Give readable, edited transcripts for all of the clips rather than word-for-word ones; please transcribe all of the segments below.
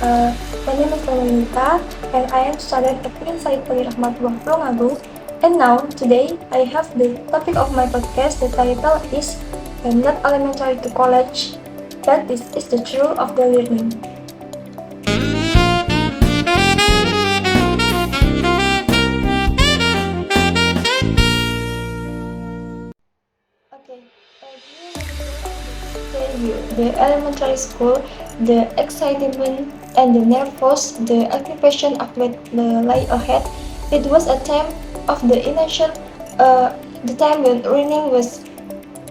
My name is Veronica, and I am student at Pin Said Pali Rahmatullah Tulungagung. And now, today, I have the topic of my podcast. The title is Not Elementary to College, but this is the truth of the learning. Okay, the elementary school, the excitement and the nervous, the occupation of the lie ahead. It was a time of the innocent, the time when learning was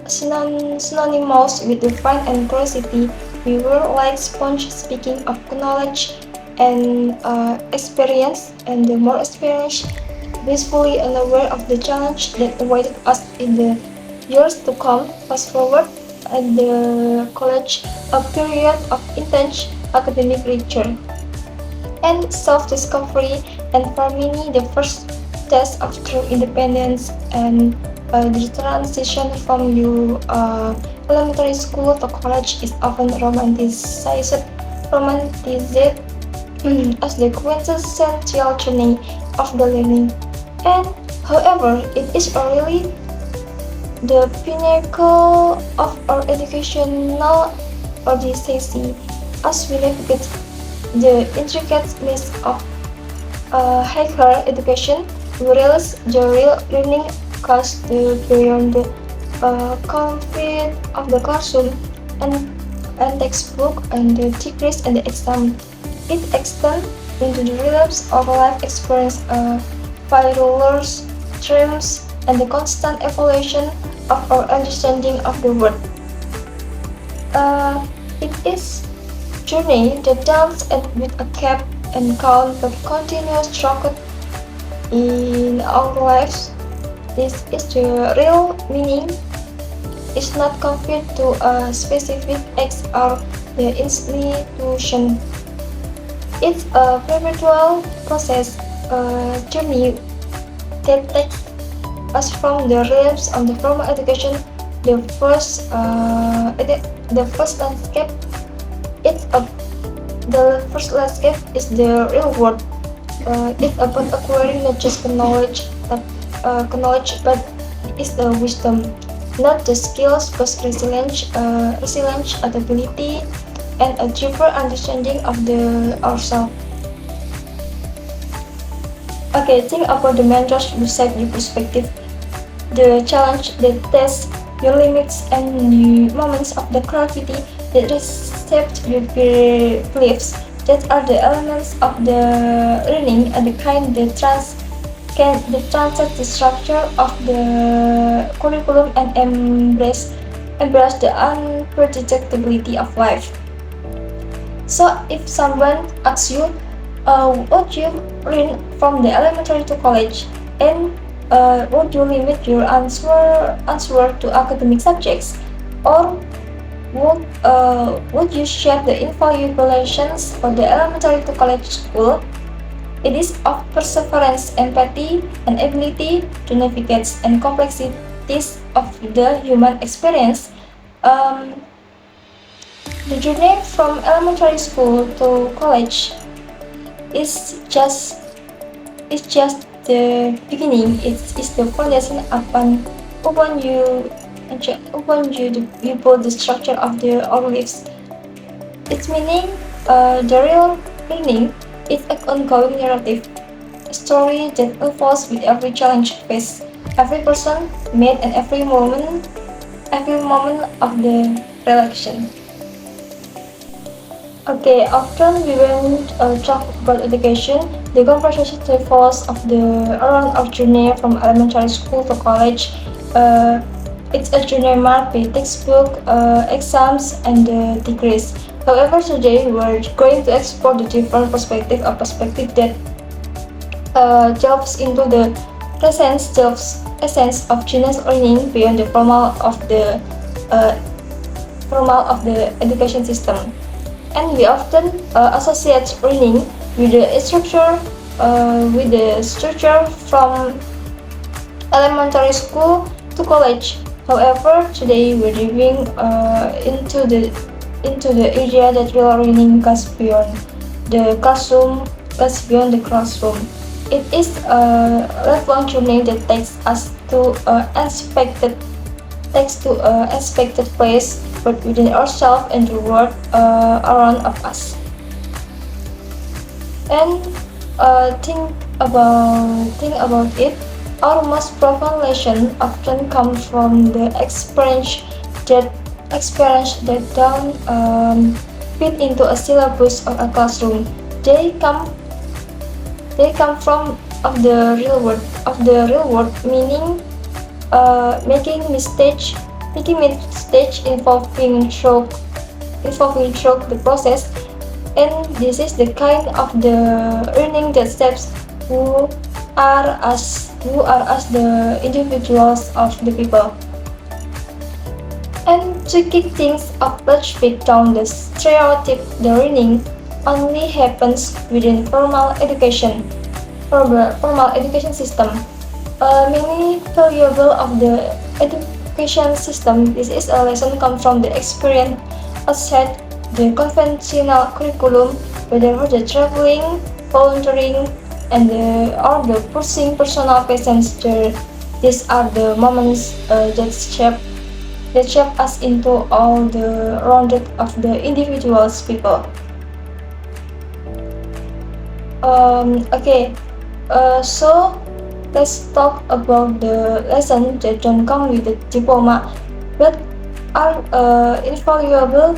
synonymous with the fun and curiosity. We were like sponges speaking of knowledge and experience, and the more experienced, blissfully unaware of the challenge that awaited us in the years to come. Fast forward at the college, a period of intense academic lecture and self-discovery, and for many the first test of true independence and the transition from your elementary school to college is often romanticized as the quintessential journey of the learning. And however, it is really the pinnacle of our educational odyssey as we navigate the intricate maze of higher education. We realize the real learning goes beyond the comfort of the classroom and textbook and the degrees and the exam. It extends into the realms of life experience, by rulers, dreams, and the constant evolution of our understanding of the world. It is journey that dawns with a cap and count but continuous struggle in our lives. This is the real meaning. It's not confined to a specific X or the institution. It's a perpetual process, a journey that takes us from the realms of the formal education, the first landscape. The first landscape is the real world. It's about acquiring not just knowledge, but it's the wisdom, not the skills, but resilience, adaptability, and a deeper understanding of ourselves. Okay, think about the mentors who set your perspective, the challenge that tests your limits, and the moments of the creativity that reshaped your beliefs. That are the elements of the learning and the kind that transcend the structure of the curriculum and embrace the unpredictability of life. So if someone asks you, what you learn from the elementary to college, and would you limit your answer to academic subjects, or would you share the invaluable lessons for the elementary to college school? It is of perseverance, empathy, and ability to navigate and complexities of the human experience. Um, the journey from elementary school to college is just the beginning. It's the foundation upon you build the structure of our lives. Its meaning, the real meaning, is an ongoing narrative, a story that evolves with every challenge faced, every person met, and every moment of the relation. Okay, often we won't talk about education. The conversation revolves around our journey from elementary school to college. It's a journey marked by textbook, exams, and degrees. However, today we're going to explore the different perspective that delves into the essence of genius learning beyond the uh, formal of the education system. And we often associate learning with the structure from elementary school to college. However, today we're diving into the area that real learning goes beyond the classroom goes beyond the classroom. It is a lifelong journey that takes us to an unexpected place, both within ourselves and the world around of us. And think about it. Our most profound lesson often come from the that experience that don't fit into a syllabus of a classroom. They come they come from of the real world, meaning making mistakes involving through the process, and this is the kind of the learning that shapes who who are as the individuals of the people. And to kick things off, let's break down the stereotype. The learning only happens within formal education system. Many valuable of the education system. This is a lesson come from the experience outside the conventional curriculum, whether the traveling, volunteering, or the pursuing personal passions. These are the moments that shape us into all the rounded of the individuals people. Okay, so let's talk about the lessons that don't come with the diploma, but are invaluable.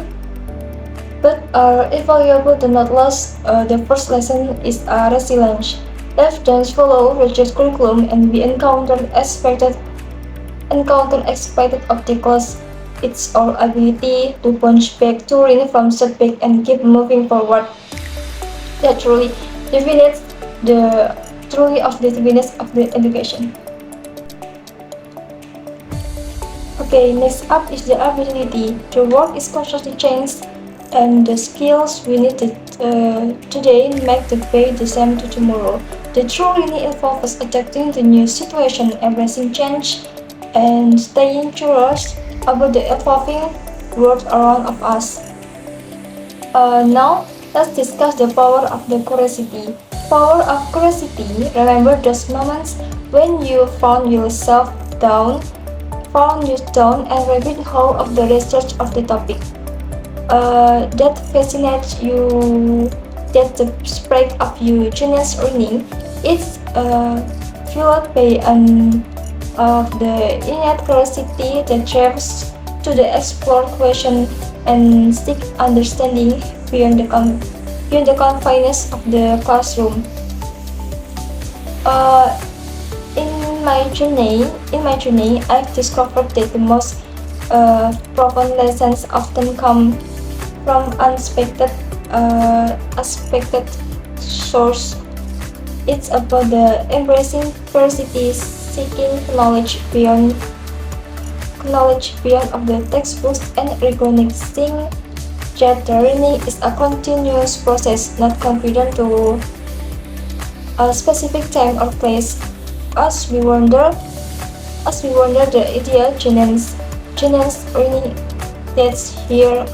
Do not lose. The first lesson is resilience. Life does follow rigid curriculum, and we encounter expected obstacles. It's our ability to punch back, to learn from setback, and keep moving forward that defines the definition of the education. Okay, next up is the ability. The world is constantly changed, and the skills we need today make the pay the same to tomorrow. The true learning involves adapting to new situation, embracing change, and staying curious about the evolving world around of us. Now, let's discuss the power of the curiosity. Power of curiosity. Remember those moments when you found you down and rabbit hole of the research of the topic. That fascinates you, that the spread of your genius learning. It's fueled by an of the innate curiosity that drives to the explore question and seek understanding beyond the confines of the classroom. Uh, in my journey, I've discovered that the most profound lessons often come from unexpected source. It's about the embracing curiosity, seeking knowledge beyond of the textbooks, and recognizing that the learning is a continuous process, not confined to a specific time or place. As we wonder, the ideal Genius learning that's here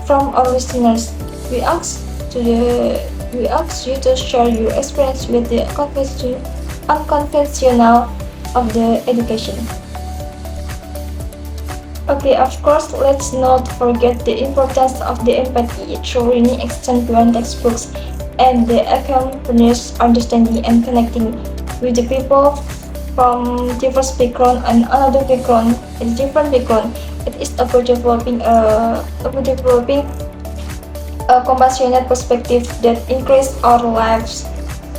from our listeners. We ask you to share your experience with the unconventional of the education. Okay, of course, let's not forget the importance of the empathy through learning extend beyond textbooks and the accompanies understanding and connecting with the people from diverse background and another background and different background. It is about developing a compassionate perspective that increase our lives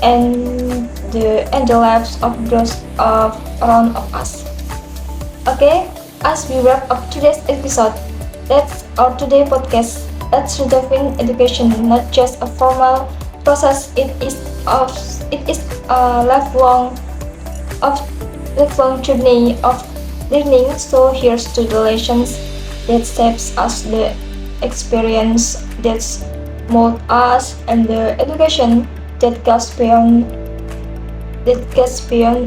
and the lives of those around of us. Okay, as we wrap up today's episode, that's our today podcast. Let's redefine education, not just a formal process. It is a lifelong journey of learning. So here's to the lessons that shapes us, the experience that mold us, and the education that goes beyond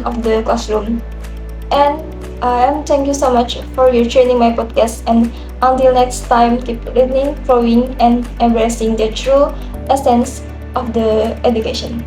of the classroom. And thank you so much for your joining my podcast. And until next time, keep learning, growing, and embracing the true essence of the education.